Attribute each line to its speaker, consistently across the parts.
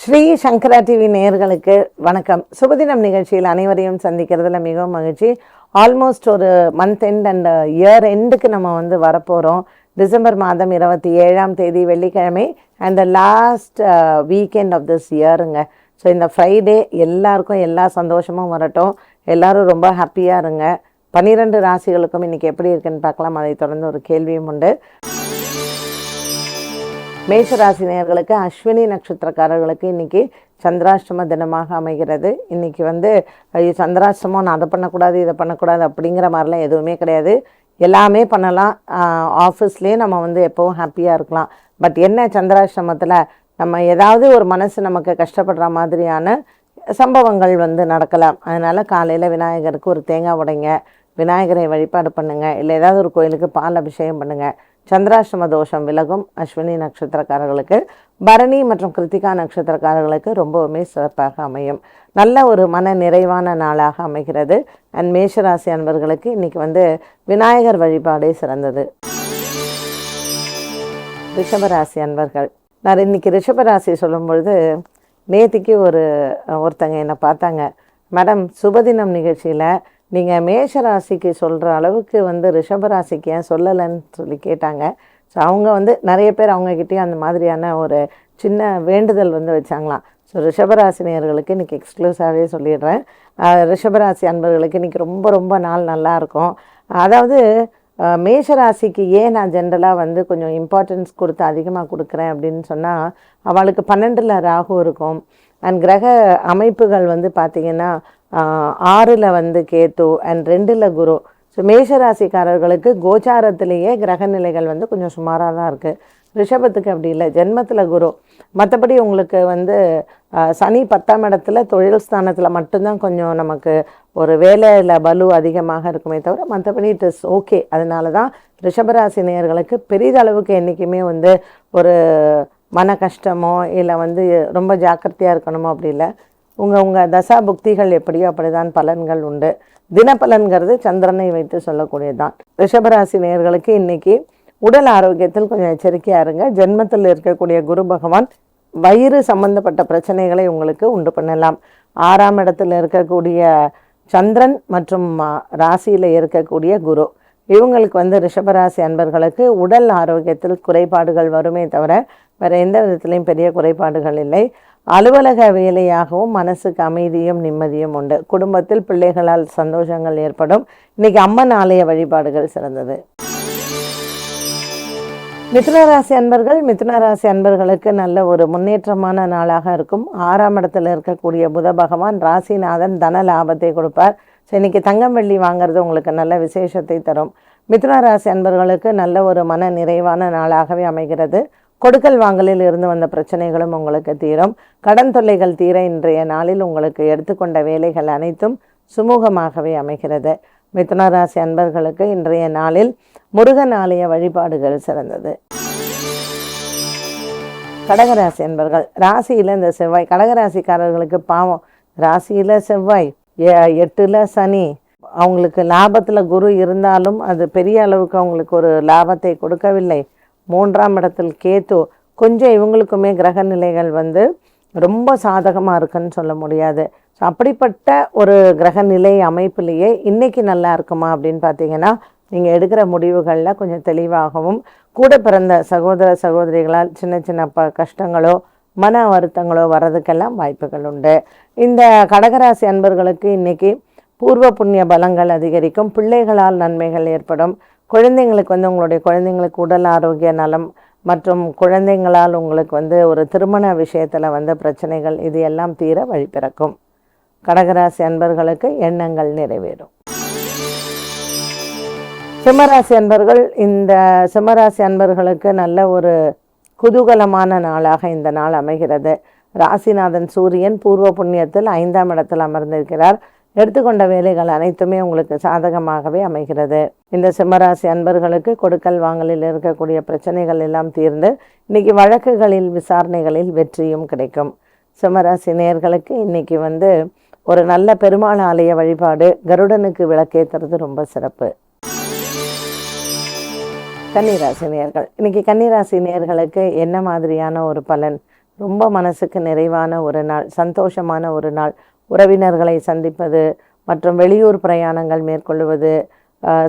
Speaker 1: ஸ்ரீ சங்கரா TV நேயர்களுக்கு வணக்கம். சுபதினம் நிகழ்ச்சியில் அனைவரையும் சந்திக்கிறதுல மிகவும் மகிழ்ச்சி. ஆல்மோஸ்ட் ஒரு மந்த் எண்ட் அண்ட் இயர் எண்டுக்கு நம்ம வரப்போகிறோம். டிசம்பர் மாதம் 27ஆம் தேதி வெள்ளிக்கிழமை and the last weekend of this இயருங்க. ஸோ இந்த ஃப்ரைடே எல்லாருக்கும் எல்லா சந்தோஷமும் வரட்டும். எல்லோரும் ரொம்ப ஹாப்பியாக இருங்க. 12 ராசிகளுக்கும் இன்றைக்கி எப்படி இருக்குன்னு பார்க்கலாம். அதை தொடர்ந்து ஒரு கேள்வியும் உண்டு. மேஷராசி நேயர்களுக்கு அஸ்வினி நட்சத்திரக்காரர்களுக்கு இன்றைக்கி சந்திராஷ்டம தினமாக அமைகிறது. இன்றைக்கி சந்திராஷ்டமம் நான் அதை பண்ணக்கூடாது இதை பண்ணக்கூடாது அப்படிங்கிற மாதிரிலாம் எதுவுமே கிடையாது. எல்லாமே பண்ணலாம். ஆஃபீஸ்லேயே நம்ம எப்போவும் ஹாப்பியாக இருக்கலாம். பட் என்ன சந்திராஷ்டமத்தில் நம்ம ஏதாவது ஒரு மனசு நமக்கு கஷ்டப்படுற மாதிரியான சம்பவங்கள் நடக்கலாம். அதனால் காலையில் விநாயகருக்கு ஒரு தேங்காய் உடைங்க, விநாயகரை வழிபாடு பண்ணுங்கள், இல்லை ஏதாவது ஒரு கோயிலுக்கு பால் அபிஷேகம் பண்ணுங்கள். சந்திராஷ்டம தோஷம் விலகும். அஸ்வினி நட்சத்திரக்காரர்களுக்கு, பரணி மற்றும் கிருத்திகா நட்சத்திரக்காரர்களுக்கு ரொம்பவுமே சிறப்பாக அமையும். நல்ல ஒரு மன நிறைவான நாளாக அமைகிறது. அண்ட் மேஷராசி அன்பர்களுக்கு இன்றைக்கி விநாயகர் வழிபாடே சிறந்தது. ரிஷபராசி அன்பர்கள், நான் இன்றைக்கி ரிஷபராசி சொல்லும் பொழுது நேத்திக்கு ஒருத்தங்க என்னை பார்த்தாங்க. மேடம், சுபதினம் நிகழ்ச்சியில் நீங்கள் மேஷராசிக்கு சொல்கிற அளவுக்கு ரிஷபராசிக்கு ஏன் சொல்லலைன்னு சொல்லி கேட்டாங்க. ஸோ அவங்க நிறைய பேர் அவங்கக்கிட்டேயும் அந்த மாதிரியான ஒரு சின்ன வேண்டுதல் வச்சாங்களாம். ஸோ ரிஷபராசினியர்களுக்கு இன்றைக்கி எக்ஸ்க்ளூசிவாகவே சொல்லிடுறேன். ரிஷபராசி அன்பர்களுக்கு இன்றைக்கி ரொம்ப ரொம்ப நாள் நல்லாயிருக்கும். அதாவது மேஷராசிக்கு ஏன் நான் ஜென்ரலாக கொஞ்சம் இம்பார்ட்டன்ஸ் கொடுத்து அதிகமாக கொடுக்குறேன் அப்படின்னு சொன்னால், அவளுக்கு 12ல் ராகு இருக்கும். அண்ட் கிரக அமைப்புகள் பார்த்திங்கன்னா 6ல் கேத்து அண்ட் 2ல் குரு. ஸோ மேஷராசிக்காரர்களுக்கு கோச்சாரத்திலேயே கிரக நிலைகள் கொஞ்சம் சுமாராக தான் இருக்குது. ரிஷபத்துக்கு அப்படி இல்லை, ஜென்மத்தில் குரு. மற்றபடி உங்களுக்கு சனி 10ஆம் இடத்துல தொழில் ஸ்தானத்தில் மட்டும்தான் கொஞ்சம் நமக்கு ஒரு வேலையில் பலு அதிகமாக இருக்குமே தவிர மற்றபடி இட் இஸ் ஓகே. அதனால தான் ரிஷபராசி நேயர்களுக்கு பெரிதளவுக்கு என்றைக்குமே ஒரு மன கஷ்டமோ இல்லை ரொம்ப ஜாக்கிரதையாக இருக்கணுமோ அப்படி இல்லை. உங்கள் தசா புக்திகள் எப்படியோ அப்படிதான் பலன்கள் உண்டு. தினப்பலன்கிறது சந்திரனை வைத்து சொல்லக்கூடியது தான். ரிஷபராசி நேயர்களுக்கு இன்றைக்கி உடல் ஆரோக்கியத்தில் கொஞ்சம் எச்சரிக்கையாக இருங்க. ஜென்மத்தில் இருக்கக்கூடிய குரு பகவான் வயிறு சம்பந்தப்பட்ட பிரச்சனைகளை உங்களுக்கு உண்டு பண்ணலாம். 6ஆம் இடத்தில் இருக்கக்கூடிய சந்திரன் மற்றும் ராசியில் இருக்கக்கூடிய குரு, இவங்களுக்கு ரிஷபராசி அன்பர்களுக்கு உடல் ஆரோக்கியத்தில் குறைபாடுகள் வருமே தவிர வேறு எந்த விதத்துலையும் பெரிய குறைபாடுகள் இல்லை. அலுவலக வேலையாகவும் மனசுக்கு அமைதியும் நிம்மதியும் உண்டு. குடும்பத்தில் பிள்ளைகளால் சந்தோஷங்கள் ஏற்படும். இன்றைக்கி அம்மன் ஆலய வழிபாடுகள் சிறந்தது. மிதுனராசி அன்பர்களுக்கு நல்ல ஒரு முன்னேற்றமான நாளாக இருக்கும். 6ஆம் இடத்துல இருக்கக்கூடிய புத பகவான் ராசிநாதன் தன லாபத்தை கொடுப்பார். ஸோ இன்றைக்கி தங்கம் வெள்ளி வாங்கிறது உங்களுக்கு நல்ல விசேஷத்தை தரும். மிதுனராசி அன்பர்களுக்கு நல்ல ஒரு மன நிறைவான நாளாகவே அமைகிறது. கொடுக்கல் வாங்கலில் இருந்து வந்த பிரச்சனைகளும் உங்களுக்கு தீரும். கடன் தொல்லைகள் தீர இன்றைய நாளில் உங்களுக்கு எடுத்துக்கொண்ட வேலைகள் அனைத்தும் சுமூகமாகவே அமைகிறது. மிதுனராசி அன்பர்களுக்கு இன்றைய நாளில் முருகன் ஆலய வழிபாடுகள் சிறந்தது. கடகராசி அன்பர்கள், ராசியில் இந்த செவ்வாய், கடகராசிக்காரர்களுக்கு பாவம், ராசியில் செவ்வாய், 8ல் சனி, அவங்களுக்கு லாபத்தில் குரு இருந்தாலும் அது பெரிய அளவுக்கு அவங்களுக்கு ஒரு லாபத்தை கொடுக்கவில்லை. 3ஆம் இடத்தில் கேத்து, கொஞ்சம் இவங்களுக்குமே கிரக நிலைகள் ரொம்ப சாதகமாக இருக்குன்னு சொல்ல முடியாது. ஸோ அப்படிப்பட்ட ஒரு கிரக நிலை அமைப்பிலேயே இன்றைக்கி நல்லா இருக்குமா அப்படின்னு பார்த்தீங்கன்னா, நீங்கள் எடுக்கிற முடிவுகளில் கொஞ்சம் தெளிவாகவும், கூட பிறந்த சகோதர சகோதரிகளால் சின்ன சின்ன கஷ்டங்களோ மன வருத்தங்களோ வர்றதுக்கெல்லாம் வாய்ப்புகள் உண்டு. இந்த கடகராசி அன்பர்களுக்கு இன்றைக்கி பூர்வ புண்ணிய பலங்கள் அதிகரிக்கும். பிள்ளைகளால் நன்மைகள் ஏற்படும். குழந்தைங்களுக்கு உங்களுடைய குழந்தைங்களுக்கு உடல் ஆரோக்கிய நலம் மற்றும் குழந்தைங்களால் உங்களுக்கு ஒரு திருமண விஷயத்தில் பிரச்சனைகள் இது எல்லாம் தீர வழி பிறக்கும். கடகராசி அன்பர்களுக்கு எண்ணங்கள் நிறைவேறும். சிம்மராசி அன்பர்கள், இந்த சிம்மராசி அன்பர்களுக்கு நல்ல ஒரு குதூகலமான நாளாக இந்த நாள் அமைகிறது. ராசிநாதன் சூரியன் பூர்வ புண்ணியத்தில் 5ஆம் இடத்தில் அமர்ந்திருக்கிறார். எடுத்துக்கொண்ட வேலைகள் அனைத்துமே உங்களுக்கு சாதகமாகவே அமைகிறது. இந்த சிம்மராசி அன்பர்களுக்கு கொடுக்கல் வாங்கலில் இருக்கக்கூடிய பிரச்சனைகள் எல்லாம் தீர்ந்து இன்றைக்கி வழக்குகளில் விசாரணைகளில் வெற்றியும் கிடைக்கும். சிம்மராசி நேயர்களுக்கு இன்றைக்கி ஒரு நல்ல பெருமாள் ஆலய வழிபாடு, கருடனுக்கு விளக்கேற்றுறது ரொம்ப சிறப்பு. கன்னிராசி நேயர்கள், இன்றைக்கி கன்னிராசி நேயர்களுக்கு என்ன மாதிரியான ஒரு பலன்? ரொம்ப மனசுக்கு நிறைவான ஒரு நாள், சந்தோஷமான ஒரு நாள். உறவினர்களை சந்திப்பது மற்றும் வெளியூர் பிரயாணங்கள் மேற்கொள்வது,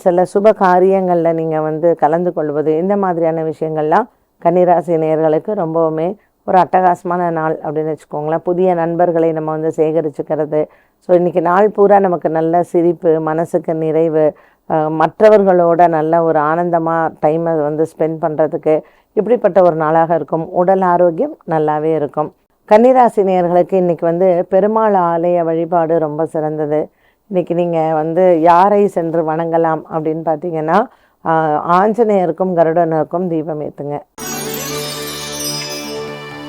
Speaker 1: சில சுப காரியங்களில் நீங்கள் கலந்து கொள்வது, இந்த மாதிரியான விஷயங்கள்லாம் கன்னிராசி நேயர்களுக்கு ரொம்பவுமே ஒரு அட்டகாசமான நாள் அப்படின்னு வச்சுக்கோங்களேன். புதிய நண்பர்களை நம்ம சேகரிச்சுக்கிறது. ஸோ இன்றைக்கி நாள் பூரா நமக்கு நல்ல சிரிப்பு, மனசுக்கு நிறைவு, மற்றவர்களோட நல்ல ஒரு ஆனந்தமாக டைமை ஸ்பெண்ட் பண்ணுறதுக்கு இப்படிப்பட்ட ஒரு நாளாக இருக்கும். உடல் ஆரோக்கியம் நல்லாவே இருக்கும். கன்னிராசி நேயர்களுக்கு இன்றைக்கி பெருமாள் ஆலய வழிபாடு ரொம்ப சிறந்தது. இன்றைக்கி நீங்கள் யாரை சென்று வணங்கலாம் அப்படின்னு பார்த்தீங்கன்னா, ஆஞ்சநேயருக்கும் கருடனுக்கும் தீபம் ஏற்றுங்க.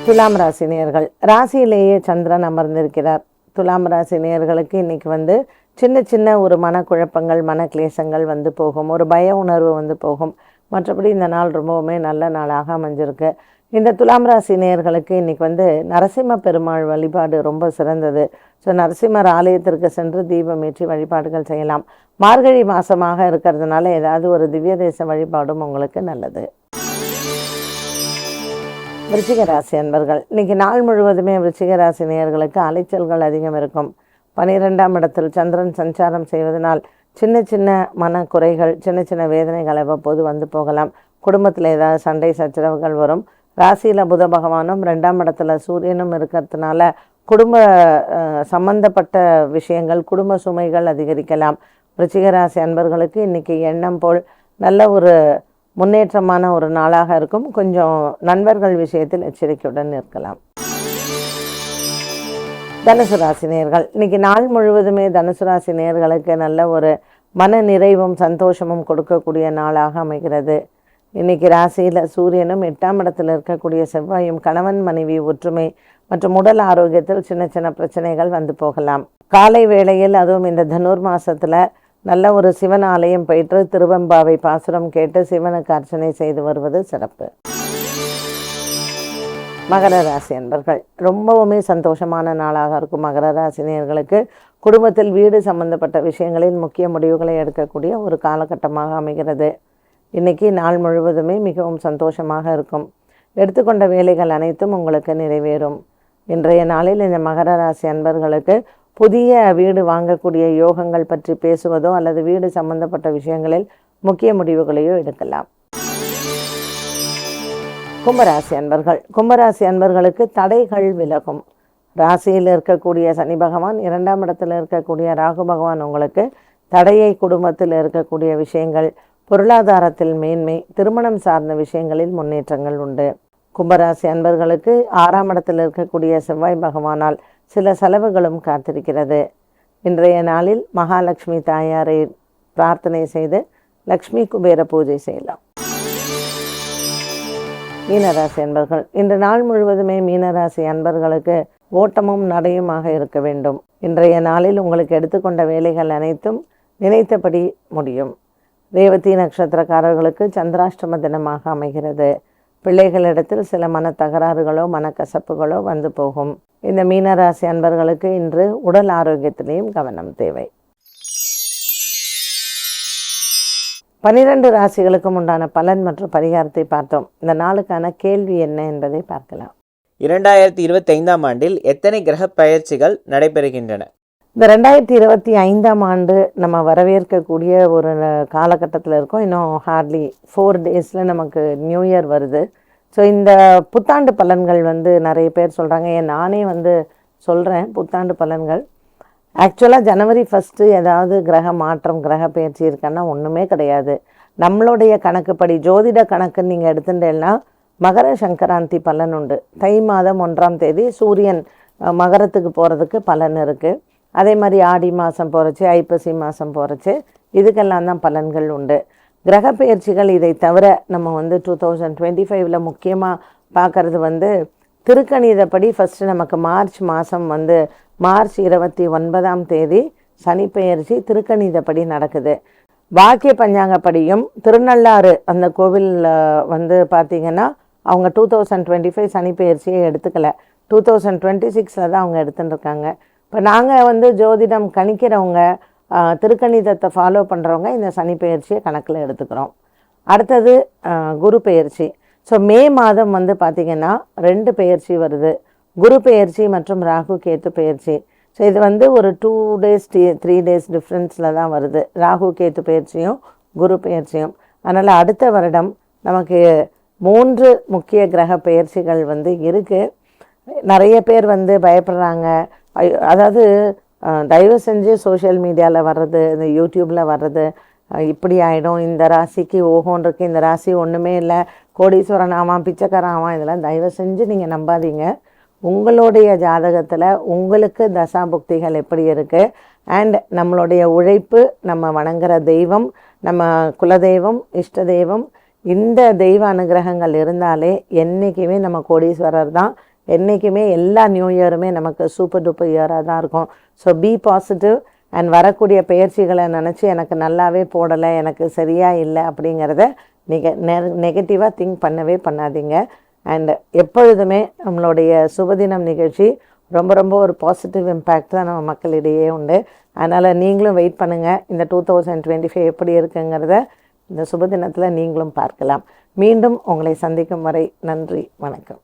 Speaker 1: துலாம் ராசி நேயர்கள், ராசியிலேயே சந்திரன் அமர்ந்திருக்கிறார். துலாம் ராசி நேயர்களுக்கு இன்றைக்கி சின்ன சின்ன ஒரு மனக்குழப்பங்கள், மனக்லேசங்கள் போகும். ஒரு பய உணர்வு போகும். மற்றபடி இந்த நாள் ரொம்பவுமே நல்ல நாளாக அமைஞ்சிருக்கு. இந்த துலாம் ராசி நேயர்களுக்கு இன்றைக்கி நரசிம்ம பெருமாள் வழிபாடு ரொம்ப சிறந்தது. ஸோ நரசிம்மர் ஆலயத்திற்கு சென்று தீபம் ஏற்றி வழிபாடுகள் செய்யலாம். மார்கழி மாதமாக இருக்கிறதுனால ஏதாவது ஒரு திவ்ய தேச வழிபாடும் உங்களுக்கு நல்லது. விருச்சிக ராசி அன்பர்கள், இன்றைக்கி நாள் முழுவதுமே விருச்சிக ராசி நேயர்களுக்கு அலைச்சல்கள் அதிகம் இருக்கும். 12ஆம் இடத்தில் சந்திரன் சஞ்சாரம் செய்வதனால் சின்ன சின்ன மனக்குறைகள், சின்ன சின்ன வேதனைகள் அவ்வப்போது போகலாம். குடும்பத்தில் ஏதாவது சண்டை சச்சரவுகள் வரும். ராசியில் புத பகவானும் 2ஆம் இடத்துல சூரியனும் இருக்கிறதுனால குடும்ப சம்பந்தப்பட்ட விஷயங்கள், குடும்ப சுமைகள் அதிகரிக்கலாம். விருச்சிக ராசி அன்பர்களுக்கு இன்றைக்கி எண்ணம் போல் நல்ல ஒரு முன்னேற்றமான ஒரு நாளாக இருக்கும். கொஞ்சம் நண்பர்கள் விஷயத்தில் எச்சரிக்கையுடன் இருக்கலாம். தனுசு ராசி நேயர்கள், இன்றைக்கி நாள் முழுவதுமே தனுசு ராசி நேயர்களுக்கு நல்ல ஒரு மன நிறைவும் சந்தோஷமும் கொடுக்கக்கூடிய நாளாக அமைகிறது. இன்றைக்கி ராசியில் சூரியனும் 8ஆம் இடத்தில் இருக்கக்கூடிய செவ்வாயும் கணவன் மனைவி ஒற்றுமை மற்றும் உடல் ஆரோக்கியத்தில் சின்ன சின்ன பிரச்சனைகள் போகலாம். காலை வேளையில், அதுவும் இந்த தனுர் மாதத்தில் நல்ல ஒரு சிவன் ஆலயம் போயிட்டு திருவெம்பாவை பாசுரம் கேட்டு சிவனுக்கு அர்ச்சனை செய்து வருவது சிறப்பு. மகர ராசி அன்பர்கள், ரொம்பவுமே சந்தோஷமான நாளாக இருக்கும். மகர ராசி நேயர்களுக்கு குடும்பத்தில் வீடு சம்பந்தப்பட்ட விஷயங்களில் முக்கிய முடிவுகளை எடுக்கக்கூடிய ஒரு காலகட்டமாக அமைகிறது. இன்றைக்கி நாள் முழுவதுமே மிகவும் சந்தோஷமாக இருக்கும். எடுத்துக்கொண்ட வேலைகள் அனைத்தும் உங்களுக்கு நிறைவேறும். இன்றைய நாளில் இந்த மகர ராசி அன்பர்களுக்கு புதிய வீடு வாங்கக்கூடிய யோகங்கள் பற்றி பேசுவதோ அல்லது வீடு சம்பந்தப்பட்ட விஷயங்களில் முக்கிய முடிவுகளையோ எடுக்கலாம். கும்பராசி அன்பர்கள், கும்பராசி அன்பர்களுக்கு தடைகள் விலகும். ராசியில் இருக்கக்கூடிய சனி பகவான், 2ஆம் இடத்தில் இருக்கக்கூடிய ராகு பகவான் உங்களுக்கு தடையை, குடும்பத்தில் இருக்கக்கூடிய விஷயங்கள், பொருளாதாரத்தில் மேன்மை, திருமணம் சார்ந்த விஷயங்களில் முன்னேற்றங்கள் உண்டு. கும்பராசி அன்பர்களுக்கு 6ஆம் இடத்தில் இருக்கக்கூடிய செவ்வாய் பகவானால் சில செலவுகளும் காத்திருக்கிறது. இன்றைய நாளில் மகாலட்சுமி தாயாரை பிரார்த்தனை செய்து லக்ஷ்மி குபேர பூஜை செய்யலாம். மீனராசி அன்பர்கள், இன்று நாள் முழுவதுமே மீனராசி அன்பர்களுக்கு ஓட்டமும் நடையுமாக இருக்க வேண்டும். இன்றைய நாளில் உங்களுக்கு எடுத்துக்கொண்ட வேலைகள் அனைத்தும் நினைத்தபடி முடியும். ரேவதி நட்சத்திரக்காரர்களுக்கு சந்திராஷ்டம தினமாக அமைகிறது. பிள்ளைகளிடத்தில் சில மன தகராறுகளோ மனக்கசப்புகளோ போகும். இந்த மீனராசி அன்பர்களுக்கு இன்று உடல் ஆரோக்கியத்திலையும் கவனம் தேவை. 12 ராசிகளுக்கும் உண்டான பலன் மற்றும் பரிகாரத்தை பார்த்தோம். இந்த நாளுக்கான கேள்வி என்ன என்பதை பார்க்கலாம்.
Speaker 2: 2025ஆம் ஆண்டில் எத்தனை கிரக பயிற்சிகள் நடைபெறுகின்றன?
Speaker 1: இந்த 2025ஆம் ஆண்டு நம்ம வரவேற்கக்கூடிய ஒரு காலகட்டத்தில் இருக்கோம். இன்னும் ஹார்ட்லி 4 டேஸில் நமக்கு நியூ இயர் வருது. ஸோ இந்த புத்தாண்டு பலன்கள் நிறைய பேர் சொல்கிறாங்க. நானே சொல்கிறேன் புத்தாண்டு பலன்கள். ஆக்சுவலாக ஜனவரி 1 ஏதாவது கிரக மாற்றம், கிரக பயிற்சி இருக்கான்னா ஒன்றுமே கிடையாது. நம்மளுடைய கணக்குப்படி, ஜோதிட கணக்குன்னு நீங்கள் எடுத்துட்டேன்னா மகர சங்கராந்தி பலன் உண்டு. தை மாதம் 1ஆம் தேதி சூரியன் மகரத்துக்கு போகிறதுக்கு பலன் இருக்குது. அதே மாதிரி ஆடி மாதம் போகிறச்சு, ஐப்பசி மாதம் போகிறச்சு, இதுக்கெல்லாம் தான் பலன்கள் உண்டு. கிரக பயிற்சிகள் இதை தவிர நம்ம 2025 முக்கியமாக பார்க்குறது திருக்கணிதப்படி ஃபஸ்ட்டு நமக்கு மார்ச் மாதம் மார்ச் 29ஆம் தேதி சனி பெயர்ச்சி திருக்கணிதப்படி நடக்குது. வாக்கிய பஞ்சாங்கப்படியும் திருநள்ளாறு அந்த கோவிலில் பார்த்திங்கன்னா அவங்க 2025 சனி பெயர்ச்சியை எடுத்துக்கலை. 2026 தான் அவங்க எடுத்துகிட்டு இருக்காங்க. இப்போ நாங்கள் ஜோதிடம் கணிக்கிறவங்க, திருக்கணிதத்தை ஃபாலோ பண்ணுறவங்க இந்த சனி பெயர்ச்சியை கணக்கில் எடுத்துக்கிறோம். அடுத்தது குரு பெயர்ச்சி. ஸோ மே மாதம் வந்து பார்த்திங்கன்னா 2 பெயர்ச்சி வருது, குரு பெயர்ச்சி மற்றும் ராகு கேத்து பெயர்ச்சி. ஸோ இது வந்து ஒரு 2 days 3 days டிஃப்ரென்ஸில் தான் வருது, ராகு கேத்து பெயர்ச்சியும் குரு பெயர்ச்சியும். அதனால் அடுத்த வருடம் நமக்கு 3 முக்கிய கிரக பெயர்ச்சிகள் வந்து இருக்குது. நிறைய பேர் வந்து பயப்படுறாங்க. அதாவது தயவு செஞ்சு சோஷியல் மீடியாவில் வர்றது, இந்த யூடியூப்பில் வர்றது, இப்படி ஆகிடும், இந்த ராசிக்கு ஓஹோன்னு இருக்குது, இந்த ராசி ஒன்றுமே இல்லை, கோடீஸ்வரன் ஆமாம், பிச்சைக்காரன் ஆமாம், இதெல்லாம் தயவு செஞ்சு நீங்கள் நம்பாதீங்க. உங்களுடைய ஜாதகத்தில் உங்களுக்கு தசாபுக்திகள் எப்படி இருக்குது, அண்ட் நம்மளுடைய உழைப்பு, நம்ம வணங்குற தெய்வம், நம்ம குலதெய்வம், இஷ்ட தெய்வம், இந்த தெய்வ அனுகிரகங்கள் இருந்தாலே என்றைக்குமே நம்ம கோடீஸ்வரர் தான். என்றைக்குமே எல்லா நியூ இயருமே நமக்கு சூப்பர் டூப்பர் இயராக தான் இருக்கும். So B positive. அண்ட் வரக்கூடிய பெயர்ச்சிகளை நினச்சி எனக்கு நல்லாவே போடலை, எனக்கு சரியாக இல்லை அப்படிங்கிறத நீங்கள் நெகட்டிவாக திங்க் பண்ணவே பண்ணாதீங்க. அண்ட் எப்பொழுதுமே நம்மளுடைய சுபதினம் நிகழ்ச்சி ரொம்ப ரொம்ப ஒரு பாசிட்டிவ் இம்பேக்ட் தான் நம்ம மக்களிடையே உண்டு. அதனால் நீங்களும் வெயிட் பண்ணுங்கள், இந்த 2025 எப்படி இருக்குங்கிறத இந்த சுபதினத்தில் நீங்களும் பார்க்கலாம். மீண்டும் உங்களை சந்திக்கும் வரை நன்றி, வணக்கம்.